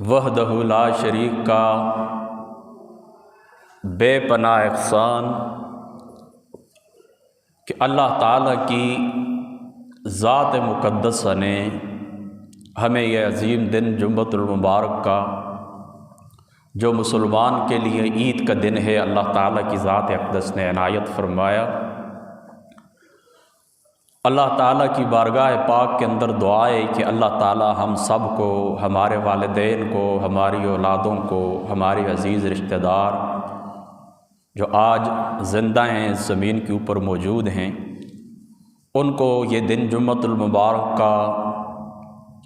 وحدہ لا شریک کا بے پناہ احسان کہ اللہ تعالیٰ کی ذات مقدسہ نے ہمیں یہ عظیم دن جمعۃ المبارک کا، جو مسلمان کے لیے عید کا دن ہے، اللہ تعالیٰ کی ذات اقدس نے عنایت فرمایا۔ اللہ تعالیٰ کی بارگاہ پاک کے اندر دعا ہے کہ اللہ تعالیٰ ہم سب کو، ہمارے والدین کو، ہماری اولادوں کو، ہمارے عزیز رشتہ دار جو آج زندہ ہیں، اس زمین کے اوپر موجود ہیں، ان کو یہ دن جمعۃ المبارک کا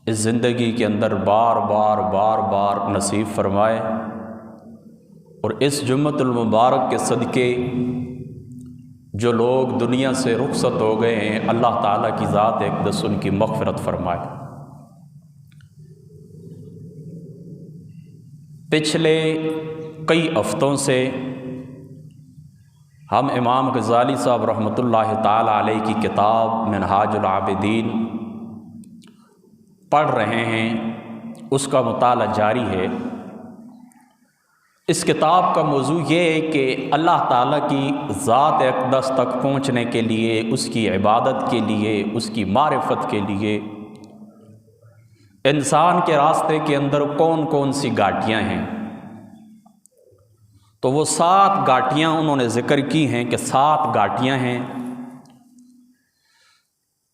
اس زندگی کے اندر بار بار نصیب فرمائے، اور اس جمعۃ المبارک کے صدقے جو لوگ دنیا سے رخصت ہو گئے ہیں، اللہ تعالیٰ کی ذات اقدس ان کی مغفرت فرمائے۔ پچھلے کئی ہفتوں سے ہم امام غزالی صاحب رحمۃ اللہ تعالیٰ علیہ کی کتاب منہاج العابدین پڑھ رہے ہیں، اس کا مطالعہ جاری ہے۔ اس کتاب کا موضوع یہ ہے کہ اللہ تعالیٰ کی ذات اقدس تک پہنچنے کے لیے، اس کی عبادت کے لیے، اس کی معرفت کے لیے انسان کے راستے کے اندر کون کون سی گھاٹیاں ہیں۔ تو وہ 7 گھاٹیاں انہوں نے ذکر کی ہیں کہ 7 گھاٹیاں ہیں،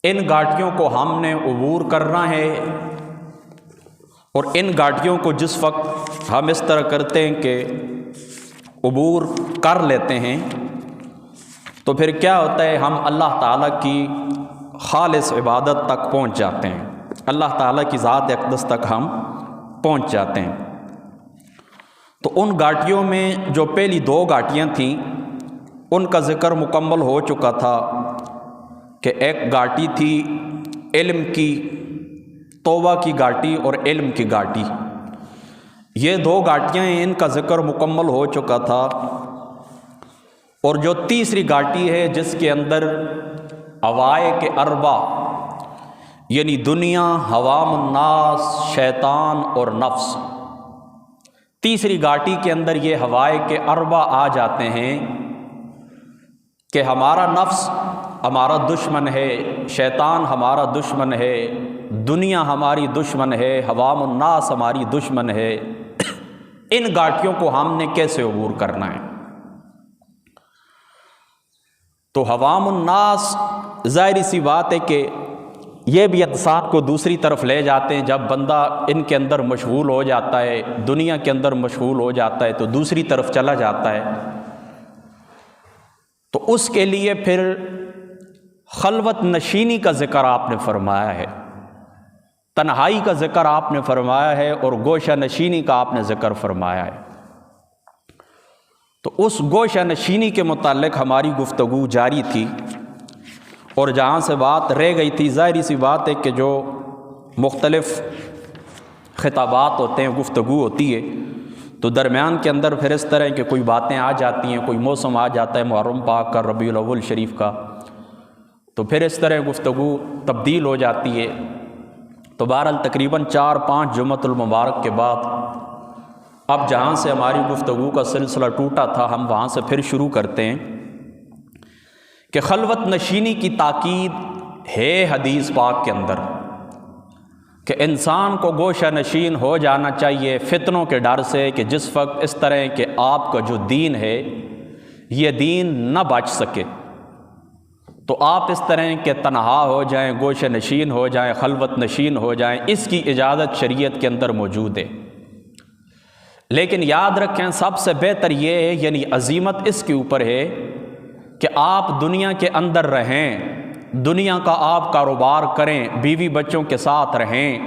ان گھاٹیوں کو ہم نے عبور کرنا ہے، اور ان گھاٹیوں کو جس وقت ہم اس طرح کرتے ہیں کہ عبور کر لیتے ہیں، تو پھر کیا ہوتا ہے، ہم اللہ تعالیٰ کی خالص عبادت تک پہنچ جاتے ہیں، اللہ تعالیٰ کی ذات اقدس تک ہم پہنچ جاتے ہیں۔ تو ان گھاٹیوں میں جو پہلی 2 گھاٹیاں تھیں، ان کا ذکر مکمل ہو چکا تھا کہ ایک گھاٹی تھی علم کی، توبہ کی گھاٹی اور علم کی گھاٹی۔ یہ 2 گھاٹیاں ہیں، ان کا ذکر مکمل ہو چکا تھا، اور جو تیسری گھاٹی ہے جس کے اندر عوائق 4 یعنی دنیا، عوام الناس، شیطان اور نفس، تیسری گھاٹی کے اندر یہ حوائق 4 آ جاتے ہیں کہ ہمارا نفس ہمارا دشمن ہے، شیطان ہمارا دشمن ہے، دنیا ہماری دشمن ہے، عوام الناس ہماری دشمن ہے۔ ان گھاٹیوں کو ہم نے کیسے عبور کرنا ہے؟ تو عوام الناس ظاہری سی بات ہے کہ یہ بھی انسان کو دوسری طرف لے جاتے ہیں۔ جب بندہ ان کے اندر مشغول ہو جاتا ہے، دنیا کے اندر مشغول ہو جاتا ہے، تو دوسری طرف چلا جاتا ہے۔ تو اس کے لیے پھر خلوت نشینی کا ذکر آپ نے فرمایا ہے، تنہائی کا ذکر آپ نے فرمایا ہے، اور گوشہ نشینی کا آپ نے ذکر فرمایا ہے۔ تو اس گوشہ نشینی کے متعلق ہماری گفتگو جاری تھی، اور جہاں سے بات رہ گئی تھی، ظاہری سی بات ہے کہ جو مختلف خطابات ہوتے ہیں، گفتگو ہوتی ہے، تو درمیان کے اندر پھر اس طرح کہ کوئی باتیں آ جاتی ہیں، کوئی موسم آ جاتا ہے محرم پاک کا، ربیع الاول شریف کا، تو پھر اس طرح گفتگو تبدیل ہو جاتی ہے۔ تو بہرحال تقریباً 4-5 جمعۃ المبارک کے بعد اب جہاں سے ہماری گفتگو کا سلسلہ ٹوٹا تھا، ہم وہاں سے پھر شروع کرتے ہیں کہ خلوت نشینی کی تاکید ہے حدیث پاک کے اندر، کہ انسان کو گوشہ نشین ہو جانا چاہیے فتنوں کے ڈر سے، کہ جس وقت اس طرح کہ آپ کا جو دین ہے یہ دین نہ بچ سکے، تو آپ اس طرح کہ تنہا ہو جائیں، گوشہ نشین ہو جائیں، خلوت نشین ہو جائیں، اس کی اجازت شریعت کے اندر موجود ہے۔ لیکن یاد رکھیں، سب سے بہتر یہ ہے، یعنی عظیمت اس کے اوپر ہے کہ آپ دنیا کے اندر رہیں، دنیا کا آپ کاروبار کریں، بیوی بچوں کے ساتھ رہیں،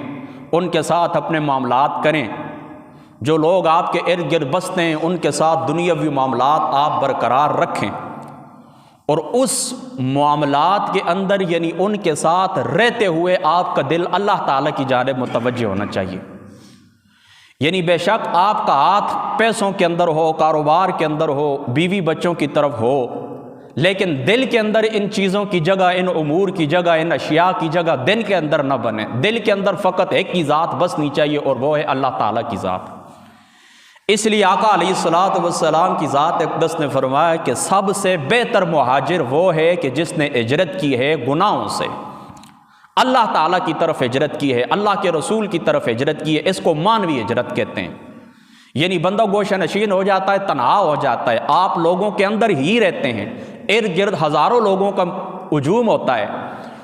ان کے ساتھ اپنے معاملات کریں، جو لوگ آپ کے ارد گرد بستے ہیں ان کے ساتھ دنیاوی معاملات آپ برقرار رکھیں، اور اس معاملات کے اندر یعنی ان کے ساتھ رہتے ہوئے آپ کا دل اللہ تعالیٰ کی جانب متوجہ ہونا چاہیے۔ یعنی بے شک آپ کا ہاتھ پیسوں کے اندر ہو، کاروبار کے اندر ہو، بیوی بچوں کی طرف ہو، لیکن دل کے اندر ان چیزوں کی جگہ، ان امور کی جگہ، ان اشیاء کی جگہ دل کے اندر نہ بنے۔ دل کے اندر فقط ایک کی ذات بسنی چاہیے، اور وہ ہے اللہ تعالیٰ کی ذات۔ اس لیے آقا علیہ الصلوۃ والسلام کی ذات اقدس نے فرمایا کہ سب سے بہتر مہاجر وہ ہے کہ جس نے ہجرت کی ہے گناہوں سے، اللہ تعالیٰ کی طرف ہجرت کی ہے، اللہ کے رسول کی طرف ہجرت کی ہے۔ اس کو مانوی ہجرت کہتے ہیں، یعنی بندہ گوشہ نشین ہو جاتا ہے، تنہا ہو جاتا ہے، آپ لوگوں کے اندر ہی رہتے ہیں، ارد گرد ہزاروں لوگوں کا ہجوم ہوتا ہے،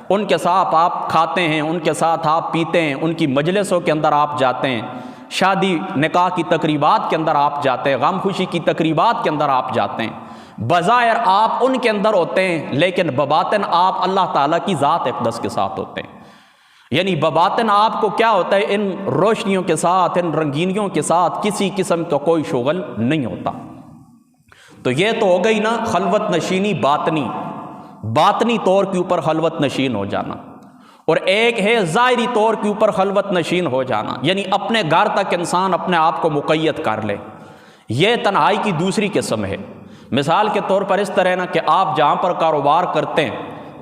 ان کے ساتھ آپ کھاتے ہیں، ان کے ساتھ آپ پیتے ہیں، ان کی مجلسوں کے اندر آپ جاتے ہیں، شادی نکاح کی تقریبات کے اندر آپ جاتے ہیں، غم خوشی کی تقریبات کے اندر آپ جاتے ہیں۔ بظاہر آپ ان کے اندر ہوتے ہیں، لیکن بباطن آپ اللہ تعالیٰ کی ذات اقدس کے ساتھ ہوتے ہیں۔ یعنی بباطن آپ کو کیا ہوتا ہے؟ ان روشنیوں کے ساتھ، ان رنگینیوں کے ساتھ کسی قسم کا کوئی شغل نہیں ہوتا۔ تو یہ تو ہو گئی نا خلوت نشینی باطنی طور کے اوپر خلوت نشین ہو جانا، اور ایک ہے ظاہری طور کے اوپر خلوت نشین ہو جانا، یعنی اپنے گھر تک انسان اپنے آپ کو مقید کر لے۔ یہ تنہائی کی دوسری قسم ہے۔ مثال کے طور پر اس طرح نا کہ آپ جہاں پر کاروبار کرتے ہیں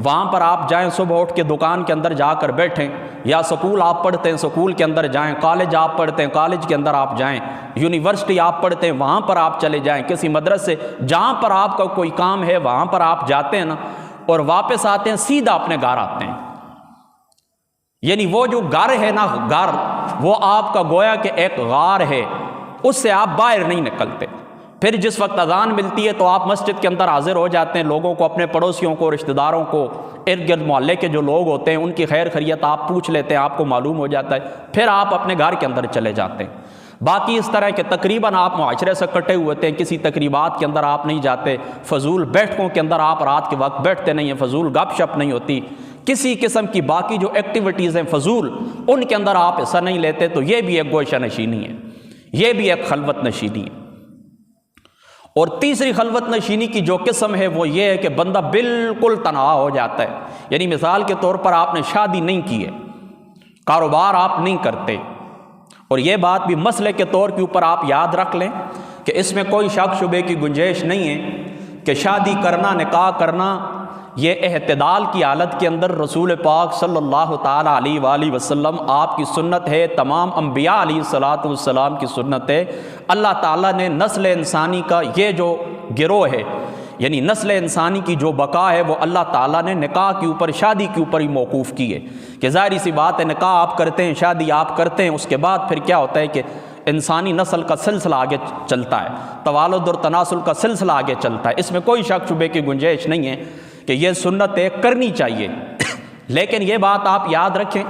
وہاں پر آپ جائیں، صبح اٹھ کے دکان کے اندر جا کر بیٹھیں، یا سکول آپ پڑھتے ہیں سکول کے اندر جائیں، کالج آپ پڑھتے ہیں کالج کے اندر آپ جائیں، یونیورسٹی آپ پڑھتے ہیں وہاں پر آپ چلے جائیں، کسی مدرسے جہاں پر آپ کا کوئی کام ہے وہاں پر آپ جاتے ہیں نا، اور واپس آتے ہیں سیدھا اپنے گھر آتے ہیں۔ یعنی وہ جو گھر ہے نا، گھر وہ آپ کا گویا کہ ایک غار ہے، اس سے آپ باہر نہیں نکلتے۔ پھر جس وقت اذان ملتی ہے تو آپ مسجد کے اندر حاضر ہو جاتے ہیں، لوگوں کو، اپنے پڑوسیوں کو، رشتہ داروں کو، ارد گرد محلے کے جو لوگ ہوتے ہیں ان کی خیر خیریت آپ پوچھ لیتے ہیں، آپ کو معلوم ہو جاتا ہے، پھر آپ اپنے گھر کے اندر چلے جاتے ہیں۔ باقی اس طرح کے تقریباً آپ معاشرے سے کٹے ہوئے تھے، کسی تقریبات کے اندر آپ نہیں جاتے، فضول بیٹھکوں کے اندر آپ رات کے وقت بیٹھتے نہیں ہیں، فضول گپ شپ نہیں ہوتی، کسی قسم کی باقی جو ایکٹیویٹیز ہیں فضول ان کے اندر آپ حصہ نہیں لیتے، تو یہ بھی ایک گوشہ نشینی ہے، یہ بھی ایک خلوت نشینی ہے۔ اور تیسری خلوت نشینی کی جو قسم ہے وہ یہ ہے کہ بندہ بالکل تنہا ہو جاتا ہے۔ یعنی مثال کے طور پر آپ نے شادی نہیں کی ہے، کاروبار آپ نہیں کرتے، اور یہ بات بھی مسئلے کے طور کے اوپر آپ یاد رکھ لیں کہ اس میں کوئی شک شبے کی گنجائش نہیں ہے کہ شادی کرنا، نکاح کرنا، یہ اعتدال کی حالت کے اندر رسول پاک صلی اللہ تعالیٰ علیہ وآلہ وسلم آپ کی سنت ہے، تمام انبیاء علیہ الصلوۃ والسلام کی سنت ہے۔ اللہ تعالیٰ نے نسل انسانی کا یہ جو گروہ ہے، یعنی نسل انسانی کی جو بقا ہے، وہ اللہ تعالیٰ نے نکاح کے اوپر، شادی کے اوپر ہی موقوف کی ہے۔ کہ ظاہری سی بات ہے، نکاح آپ کرتے ہیں، شادی آپ کرتے ہیں، اس کے بعد پھر کیا ہوتا ہے کہ انسانی نسل کا سلسلہ آگے چلتا ہے، توالد اور تناسل کا سلسلہ آگے چلتا ہے، اس میں کوئی شک شبے کی گنجائش نہیں ہے کہ یہ سنت کرنی چاہیے۔ لیکن یہ بات آپ یاد رکھیں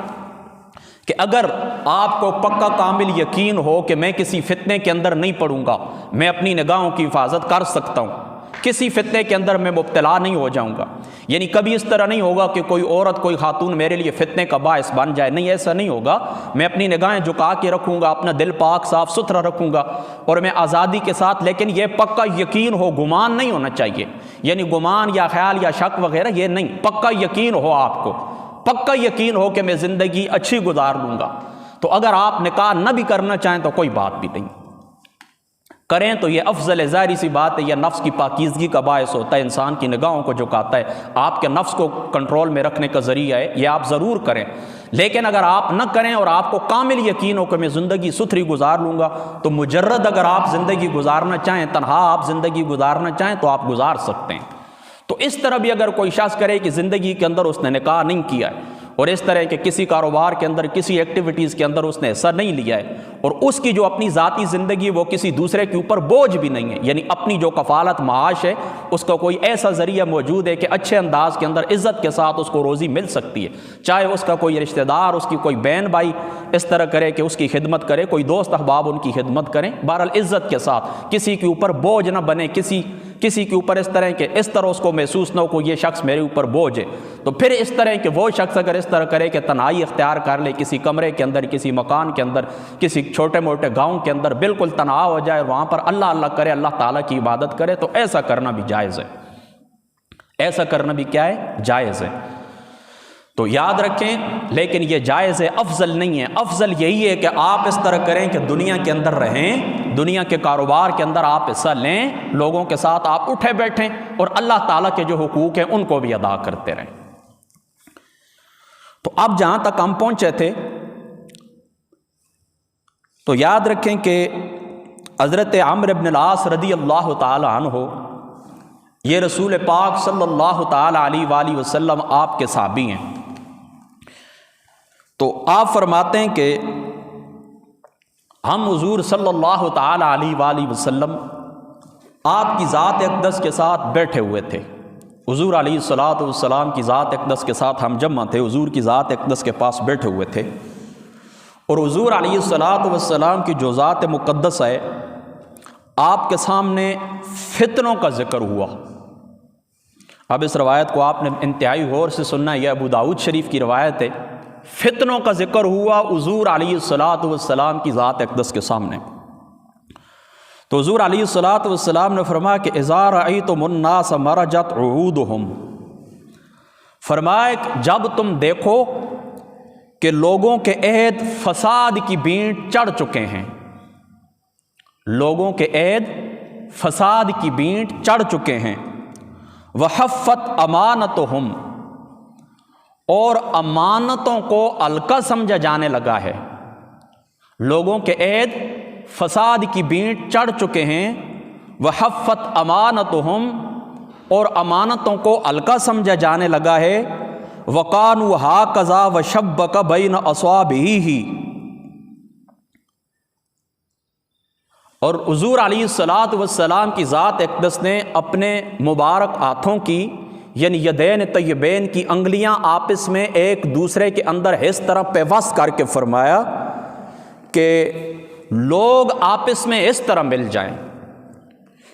کہ اگر آپ کو پکا کامل یقین ہو کہ میں کسی فتنے کے اندر نہیں پڑوں گا، میں اپنی نگاہوں کی حفاظت کر سکتا ہوں، کسی فتنے کے اندر میں مبتلا نہیں ہو جاؤں گا، یعنی کبھی اس طرح نہیں ہوگا کہ کوئی عورت، کوئی خاتون میرے لیے فتنے کا باعث بن جائے، نہیں، ایسا نہیں ہوگا۔ میں اپنی نگاہیں جھکا کے رکھوں گا، اپنا دل پاک صاف ستھرا رکھوں گا، اور میں آزادی کے ساتھ، لیکن یہ پکا یقین ہو، گمان نہیں ہونا چاہیے، یعنی گمان یا خیال یا شک وغیرہ یہ نہیں، پکا یقین ہو، آپ کو پکا یقین ہو کہ میں زندگی اچھی گزار لوں گا۔ تو اگر آپ نکاح نہ بھی کرنا چاہیں تو کوئی بات بھی نہیں، کریں تو یہ افضل ہے۔ ظاہری سی بات ہے، یہ نفس کی پاکیزگی کا باعث ہوتا ہے، انسان کی نگاہوں کو جھکاتا ہے، آپ کے نفس کو کنٹرول میں رکھنے کا ذریعہ ہے، یہ آپ ضرور کریں۔ لیکن اگر آپ نہ کریں اور آپ کو کامل یقین ہو کہ میں زندگی ستھری گزار لوں گا، تو مجرد اگر آپ زندگی گزارنا چاہیں، تنہا آپ زندگی گزارنا چاہیں تو آپ گزار سکتے ہیں۔ تو اس طرح بھی اگر کوئی شخص کرے کہ زندگی کے اندر اس نے نکاح نہیں کیا ہے، اور اس طرح کے کسی کاروبار کے اندر، کسی ایکٹیویٹیز کے اندر اس نے حصہ نہیں لیا ہے، اور اس کی جو اپنی ذاتی زندگی وہ کسی دوسرے کے اوپر بوجھ بھی نہیں ہے، یعنی اپنی جو کفالت معاش ہے اس کا کوئی ایسا ذریعہ موجود ہے کہ اچھے انداز کے اندر عزت کے ساتھ اس کو روزی مل سکتی ہے، چاہے اس کا کوئی رشتہ دار، اس کی کوئی بہن بھائی اس طرح کرے کہ اس کی خدمت کرے، کوئی دوست احباب ان کی خدمت کریں، بہرحال عزت کے ساتھ، کسی کے اوپر بوجھ نہ بنے، کسی کے اوپر اس طرح کہ اس طرح اس کو محسوس نہ ہو کہ یہ شخص میرے اوپر بوجھ ہے۔ تو پھر اس طرح کہ وہ شخص اگر اس طرح کرے کہ تنہائی اختیار کر لے، کسی کمرے کے اندر، کسی مکان کے اندر، کسی چھوٹے موٹے گاؤں کے اندر بالکل تنہا ہو جائے، وہاں پر اللہ اللہ کرے، اللہ تعالیٰ کی عبادت کرے، تو ایسا کرنا بھی جائز ہے، ایسا کرنا بھی کیا ہے؟ جائز ہے۔ تو یاد رکھیں، لیکن یہ جائز ہے، افضل نہیں ہے۔ افضل یہی ہے کہ آپ اس طرح کریں کہ دنیا کے اندر رہیں، دنیا کے کاروبار کے اندر آپ حصہ لیں، لوگوں کے ساتھ آپ اٹھے بیٹھیں، اور اللہ تعالیٰ کے جو حقوق ہیں ان کو بھی ادا کرتے رہیں۔ تو اب جہاں تک ہم پہنچے تھے، تو یاد رکھیں کہ حضرت عمرو بن العاص رضی اللہ تعالی عنہ، یہ رسول پاک صلی اللہ تعالی علیہ وآلہ وسلم آپ کے صحابی ہیں۔ تو آپ فرماتے ہیں کہ ہم حضور صلی اللہ تعالی علیہ وآلہ وسلم آپ کی ذات اقدس کے ساتھ بیٹھے ہوئے تھے۔ حضور علیہ الصلوۃ والسلام کی ذات اقدس کے ساتھ ہم جمع تھے، حضور کی ذات اقدس کے پاس بیٹھے ہوئے تھے، اور حضور علیہ الصلوۃ والسلام کی جو ذات مقدس ہے، آپ کے سامنے فتنوں کا ذکر ہوا۔ اب اس روایت کو آپ نے انتہائی غور سے سننا ہے، یہ ابو داؤد شریف کی روایت ہے۔ فتنوں کا ذکر ہوا حضور علیہ الصلوۃ والسلام کی ذات اقدس کے سامنے۔ تو حضور علیہ الصلوۃ والسلام نے فرمایا کہ اذا رأیتم الناس مرجت عہودہم، فرمایا کہ جب تم دیکھو کہ لوگوں کے عہد فساد کی بینٹ چڑھ چکے ہیں، لوگوں کے عہد فساد کی بینٹ چڑھ چکے ہیں، وحفت امانتہم، اور امانتوں کو ہلکا سمجھا جانے لگا ہے، لوگوں کے عہد فساد کی بینٹ چڑھ چکے ہیں، وحفت امانتہم، اور امانتوں کو ہلکا سمجھا جانے لگا ہے، وقانوا ہاکذا وشبک بین اصابعہ، اور حضور علیہ الصلوۃ والسلام کی ذات اقدس نے اپنے مبارک ہاتھوں کی، یعنی یدین طیبین کی انگلیاں آپس میں ایک دوسرے کے اندر اس طرح پیوست کر کے فرمایا کہ لوگ آپس میں اس طرح مل جائیں۔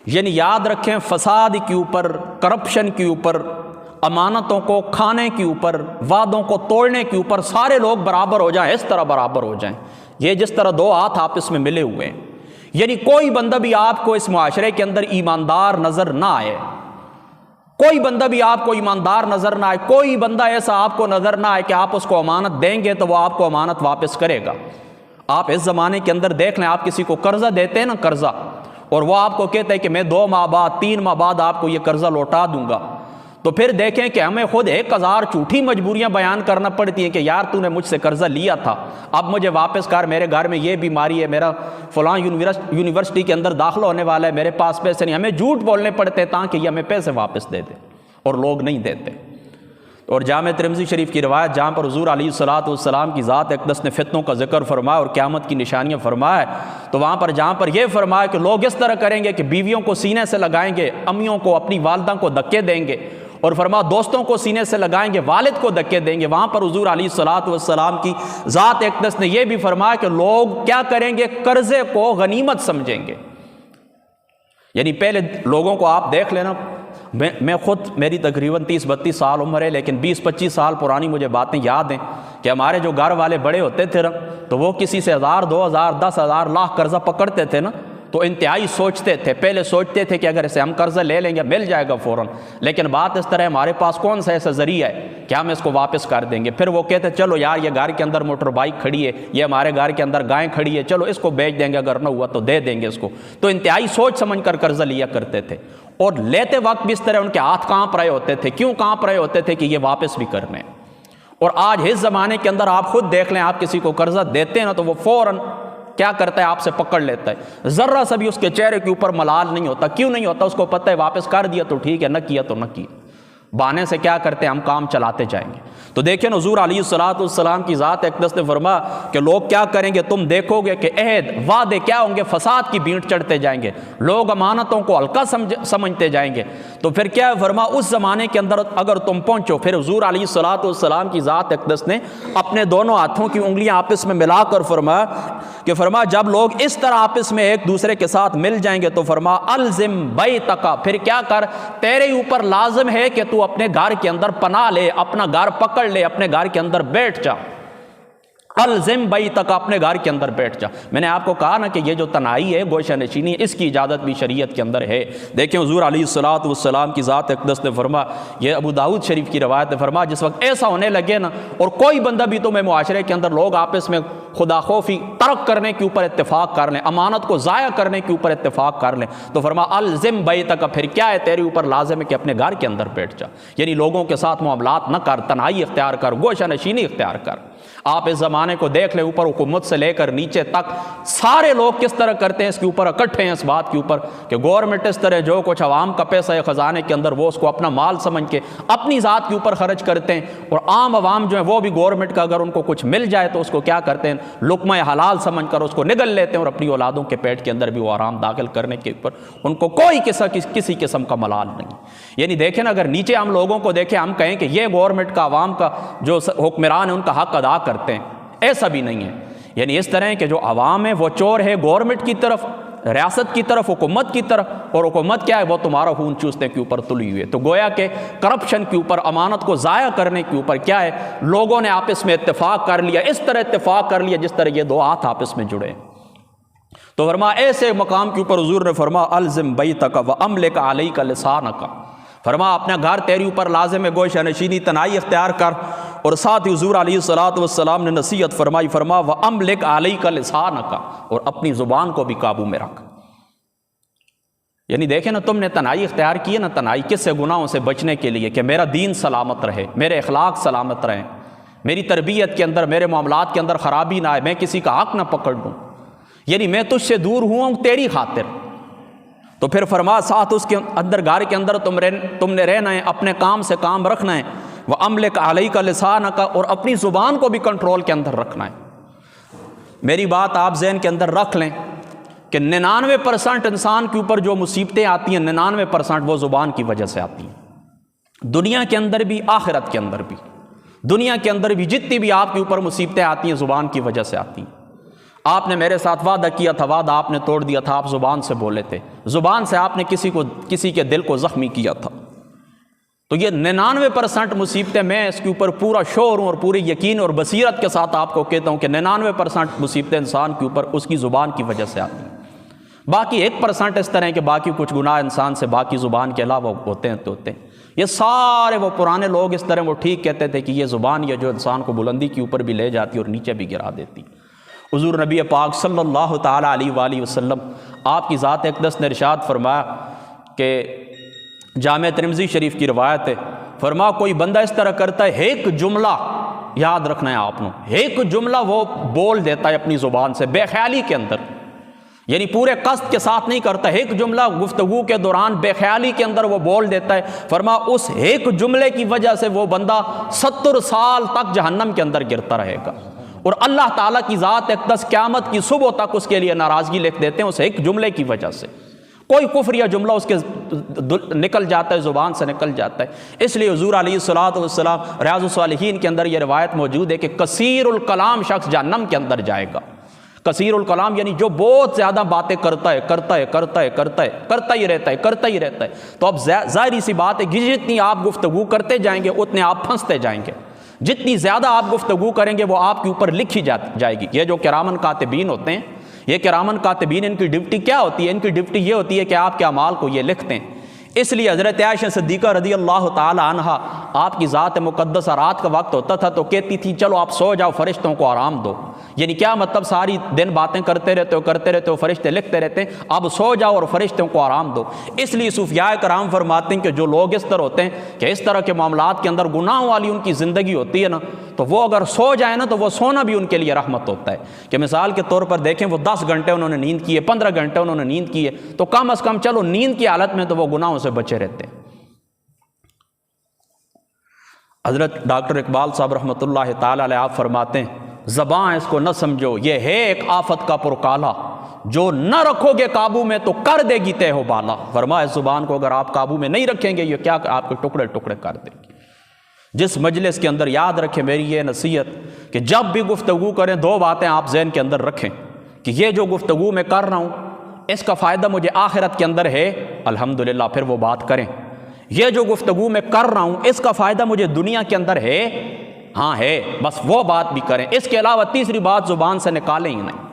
یعنی یاد رکھیں، فساد کے اوپر، کرپشن کے اوپر، امانتوں کو کھانے کے اوپر، وعدوں کو توڑنے کے اوپر سارے لوگ برابر ہو جائیں، اس طرح برابر ہو جائیں، یہ جس طرح دو ہاتھ آپس میں ملے ہوئے ہیں۔ یعنی کوئی بندہ بھی آپ کو اس معاشرے کے اندر ایماندار نظر نہ آئے، کوئی بندہ بھی آپ کو ایماندار نظر نہ آئے، کوئی بندہ ایسا آپ کو نظر نہ آئے کہ آپ اس کو امانت دیں گے تو وہ آپ کو امانت واپس کرے گا۔ آپ اس زمانے کے اندر دیکھ لیں، آپ کسی کو قرضہ دیتے ہیں نا، قرضہ، اور وہ آپ کو کہتا ہے کہ میں 2 ماہ بعد 3 ماہ بعد آپ کو یہ قرضہ لوٹا دوں گا، تو پھر دیکھیں کہ ہمیں خود 1000 جھوٹی مجبوریاں بیان کرنا پڑتی ہیں کہ یار تو نے مجھ سے قرضہ لیا تھا، اب مجھے واپس کر، میرے گھر میں یہ بیماری ہے، میرا فلاں یونیورسٹی کے اندر داخلہ ہونے والا ہے، میرے پاس پیسے نہیں، ہمیں جھوٹ بولنے پڑتے تاکہ یہ ہمیں پیسے واپس دے دے، اور لوگ نہیں دیتے۔ اور جامع ترمذی شریف کی روایت جہاں پر حضور علیہ الصلوۃ والسلام کی ذات اقدس نے فتنوں کا ذکر فرمایا اور قیامت کی نشانیاں فرمایا، تو وہاں پر جہاں پر یہ فرمایا کہ لوگ اس طرح کریں گے کہ بیویوں کو سینے سے لگائیں گے، امیوں کو، اپنی والدہ کو دھکے دیں گے، اور فرمایا دوستوں کو سینے سے لگائیں گے، والد کو دھکے دیں گے۔ وہاں پر حضور علیہ الصلوۃ والسلام کی ذات اقدس نے یہ بھی فرمایا کہ لوگ کیا کریں گے، قرضے کو غنیمت سمجھیں گے۔ یعنی پہلے لوگوں کو آپ دیکھ لینا، میں خود، میری تقریباً 30-32 سال عمر ہے، لیکن 20-25 سال پرانی مجھے باتیں یاد ہیں کہ ہمارے جو گھر والے بڑے ہوتے تھے نا، تو وہ کسی سے 1000 2000 10,000 لاکھ قرضہ پکڑتے تھے نا، تو انتہائی سوچتے تھے، پہلے سوچتے تھے کہ اگر اسے ہم قرضہ لے لیں گے مل جائے گا فوراً، لیکن بات اس طرح ہمارے پاس کون سا ایسا ذریعہ ہے کہ ہم اس کو واپس کر دیں گے۔ پھر وہ کہتے چلو یار یہ گھر کے اندر موٹر بائک کھڑی ہے، یہ ہمارے گھر کے اندر گائیں کھڑی ہے، چلو اس کو بیچ دیں گے، اگر نہ ہوا تو دے دیں گے اس کو۔ تو انتہائی سوچ سمجھ کر قرضہ لیا کرتے تھے، اور لیتے وقت بھی اس طرح ان کے ہاتھ کانپ رہے ہوتے تھے۔ کیوں کانپ رہے ہوتے تھے؟ کہ یہ واپس بھی کرنے۔ اور آج اس زمانے کے اندر آپ خود دیکھ لیں، آپ کسی کو قرضہ دیتے ہیں نا تو وہ فوراً کیا کرتا ہے، آپ سے پکڑ لیتا ہے، ذرا سا بھی اس کے چہرے کے اوپر ملال نہیں ہوتا۔ کیوں نہیں ہوتا؟ اس کو پتہ ہے واپس کر دیا تو ٹھیک ہے، نہ کیا تو نہ کیا، بہانے سے کیا کرتے ہیں ہم کام چلاتے جائیں گے۔ تو دیکھیں حضور علیہ الصلوۃ والسلام کی ذات اقدس نے فرمایا کہ لوگ کیا کریں گے، تم دیکھو گے کہ عہد، وعدے کیا ہوں گے، فساد کی بینٹ چڑھتے جائیں گے، لوگ امانتوں کو ہلکا سمجھتے جائیں گے۔ تو پھر کیا فرمایا، اس زمانے کے اندر اگر تم پہنچو، پھر حضور علیہ الصلوۃ والسلام کی ذات اقدس نے اپنے دونوں ہاتھوں کی انگلیاں آپس میں ملا کر فرمایا جب لوگ اس طرح آپس میں ایک دوسرے کے ساتھ مل جائیں گے تو فرمایا الزم بیتک، پھر کیا کر، تیرے اوپر لازم ہے کہ تو اپنے گھر کے اندر پناہ لے، اپنا گھر پکڑ لے، اپنے گھر کے اندر بیٹھ جا۔ الزم بیتک، اپنے گھر کے اندر بیٹھ جا۔ میں نے آپ کو کہا نا کہ یہ جو تنہائی ہے، گوشہ نشینی ہے، اس کی اجازت بھی شریعت کے اندر ہے۔ دیکھیں حضور علیہ الصلوۃ والسلام کی ذات اقدس نے فرمایا، یہ ابو داؤد شریف کی روایت نے فرمایا، جس وقت ایسا ہونے لگے نا اور کوئی بندہ بھی تمہیں معاشرے کے اندر لوگ آپس میں خدا خوفی ترک کرنے کے اوپر اتفاق کر لیں، امانت کو ضائع کرنے کے اوپر اتفاق کر لیں، تو فرمایا الزم بیتک، پھر کیا ہے تیرے اوپر لازم ہے کہ اپنے گھر کے اندر بیٹھ جا، یعنی لوگوں کے ساتھ معاملات نہ کر، تنہائی اختیار کر، گوشہ نشینی اختیار کر۔ آپ اس زمانے کو دیکھ لیں، اوپر حکومت سے لے کر نیچے تک سارے لوگ کس طرح کرتے ہیں، اس کے اوپر اکٹھے ہیں، اس بات کے اوپر کہ گورنمنٹ اس طرح جو کچھ عوام کا پیسہ ہے خزانے کے اندر وہ اس کو اپنا مال سمجھ کے اپنی ذات کے اوپر خرچ کرتے ہیں، اور عام عوام جو ہے وہ بھی گورنمنٹ کا اگر ان کو کچھ مل جائے تو اس کو کیا کرتے ہیں، لقمہ حلال سمجھ کر اس کو نگل لیتے ہیں، اور اپنی اولادوں کے پیٹ کے اندر بھی وہ آرام داخل کرنے کے اوپر ان کو کوئی کسی قسم کا ملال نہیں۔ یعنی دیکھیں نا، اگر نیچے ہم لوگوں کو دیکھیں، ہم کہیں کہ یہ گورنمنٹ کا عوام کا جو حکمران ہے ان کا حق ادا کرتے ہیں، ایسا بھی نہیں ہے۔ یعنی اس طرح کہ جو عوام ہے وہ چور ہے گورنمنٹ کی طرف، ریاست کی طرف، حکومت کی طرف، اور حکومت کیا ہے، وہ تمہارا خون چوسنے کے اوپر تلی ہوئی ہے۔ تو گویا کہ کرپشن کے اوپر، امانت کو ضائع کرنے کے اوپر کیا ہے، لوگوں نے آپس میں اتفاق کر لیا، اس طرح اتفاق کر لیا جس طرح یہ دو ہاتھ آپس میں جڑے۔ تو فرمایا ایسے مقام کے اوپر حضور نے فرمایا الزم بیتک واملک علیک لسانک، فرمایا اپنا گھر تیری اوپر لازم ہے، گوشہ نشینی تنہائی اختیار کر، اور ساتھ ہی حضور علیہ الصلوۃ والسلام نے نصیحت فرمائی، فرمایا واملک علیک لسانک، اور اپنی زبان کو بھی قابو میں رکھ۔ یعنی دیکھیں نا، تم نے تنہائی اختیار کی ہے نا، تنہائی کس سے، گناہوں سے بچنے کے لیے کہ میرا دین سلامت رہے، میرے اخلاق سلامت رہیں، میری تربیت کے اندر، میرے معاملات کے اندر خرابی نہ آئے، میں کسی کا حق نہ پکڑ لوں، یعنی میں تجھ سے دور ہوا ہوں تیری خاطر۔ تو پھر فرما ساتھ اس کے اندر، گھر کے اندر تم نے رہنا ہے، اپنے کام سے کام رکھنا ہے، وَأَمْلِكَ عَلَيْكَ لِسَانَكَ، اور اپنی زبان کو بھی کنٹرول کے اندر رکھنا ہے۔ میری بات آپ ذہن کے اندر رکھ لیں کہ 99% انسان کے اوپر جو مصیبتیں آتی ہیں، 99% وہ زبان کی وجہ سے آتی ہیں، دنیا کے اندر بھی، آخرت کے اندر بھی۔ دنیا کے اندر بھی جتنی بھی آپ کے اوپر مصیبتیں آتی ہیں زبان کی وجہ سے آتی ہیں۔ آپ نے میرے ساتھ وعدہ کیا تھا، وعدہ آپ نے توڑ دیا تھا، آپ زبان سے بولے تھے، زبان سے آپ نے کسی کے دل کو زخمی کیا تھا۔ تو یہ 99% مصیبتیں، میں اس کے اوپر پورا شعور ہوں اور پوری یقین اور بصیرت کے ساتھ آپ کو کہتا ہوں کہ 99% مصیبتیں انسان کے اوپر اس کی زبان کی وجہ سے آتی ہیں۔ باقی 1% اس طرح کہ باقی کچھ گناہ انسان سے باقی زبان کے علاوہ ہوتے ہیں۔ یہ سارے وہ پرانے لوگ اس طرح وہ ٹھیک کہتے تھے کہ یہ زبان یہ جو انسان کو بلندی کے اوپر بھی لے جاتی اور نیچے بھی گرا دیتی۔ حضور نبی پاک صلی اللہ تعالیٰ علیہ وآلہ وسلم، آپ کی ذات اقدس نے ارشاد فرمایا کہ جامع ترمذی شریف کی روایت ہے، فرمایا کوئی بندہ اس طرح کرتا ہے، ایک جملہ یاد رکھنا ہے آپ نے، ایک جملہ وہ بول دیتا ہے اپنی زبان سے بے خیالی کے اندر، یعنی پورے قصد کے ساتھ نہیں کرتا، ایک جملہ گفتگو کے دوران بے خیالی کے اندر وہ بول دیتا ہے، فرمایا اس ایک جملے کی وجہ سے وہ بندہ 70 سال تک جہنم کے اندر گرتا رہے گا، اور اللہ تعالیٰ کی ذات اقدس قیامت کی صبح تک اس کے لیے ناراضگی لکھ دیتے ہیں اس ایک جملے کی وجہ سے۔ کوئی کفر یا جملہ اس کے نکل جاتا ہے، زبان سے نکل جاتا ہے۔ اس لیے حضور علیہ الصلوۃ والسلام ریاض الصالحین کے اندر یہ روایت موجود ہے کہ کثیر الکلام شخص جہنم کے اندر جائے گا۔ کثیر الکلام یعنی جو بہت زیادہ باتیں کرتا ہی رہتا ہے۔ تو اب ظاہری سی بات ہے کہ جتنی آپ گفتگو کرتے جائیں گے اتنے آپ پھنستے جائیں گے، جتنی زیادہ آپ گفتگو کریں گے وہ آپ کے اوپر لکھی جائے گی۔ یہ جو کرامن کاتبین ہوتے ہیں، یہ کرامن کاتبین، ان کی ڈیوٹی کیا ہوتی ہے؟ ان کی ڈیوٹی یہ ہوتی ہے کہ آپ کے اعمال کو یہ لکھتے ہیں۔ اس لیے حضرت عائشہ صدیقہ رضی اللہ تعالی عنہا، آپ کی ذات مقدسہ رات کا وقت ہوتا تھا تو کہتی تھی چلو آپ سو جاؤ، فرشتوں کو آرام دو۔ یعنی کیا مطلب؟ ساری دن باتیں کرتے رہتے ہو، فرشتے لکھتے رہتے ہیں، اب سو جاؤ اور فرشتوں کو آرام دو۔ اس لیے صوفیاء کرام فرماتے ہیں کہ جو لوگ اس طرح ہوتے ہیں کہ اس طرح کے معاملات کے اندر گناہوں والی ان کی زندگی ہوتی ہے نا، تو وہ اگر سو جائیں نا تو وہ سونا بھی ان کے لیے رحمت ہوتا ہے۔ کہ مثال کے طور پر دیکھیں، وہ 10 گھنٹے انہوں نے نیند کی ہے، 15 گھنٹے انہوں نے نیند کی ہے، تو کم از کم چلو نیند کی حالت میں تو وہ گناہوں سے بچے رہتے ہیں۔ حضرت ڈاکٹر اقبال صاحب رحمۃ اللہ تعالی علیہ آپ فرماتے ہیں، زبان اس کو نہ سمجھو، یہ ہے ایک آفت کا پرکالا، جو نہ رکھو گے قابو میں تو کر دے گی تہ و بالا۔ فرمایا اس زبان کو اگر آپ قابو میں نہیں رکھیں گے یہ کیا آپ کے ٹکڑے ٹکڑے کر دے گی۔ جس مجلس کے اندر یاد رکھیں میری یہ نصیحت کہ جب بھی گفتگو کریں 2 باتیں آپ ذہن کے اندر رکھیں کہ یہ جو گفتگو میں کر رہا ہوں اس کا فائدہ مجھے آخرت کے اندر ہے، الحمدللہ، پھر وہ بات کریں۔ یہ جو گفتگو میں کر رہا ہوں اس کا فائدہ مجھے دنیا کے اندر ہے، ہاں ہے، بس وہ بات بھی کریں، اس کے علاوہ تیسری بات زبان سے نکالیں ہی نہیں۔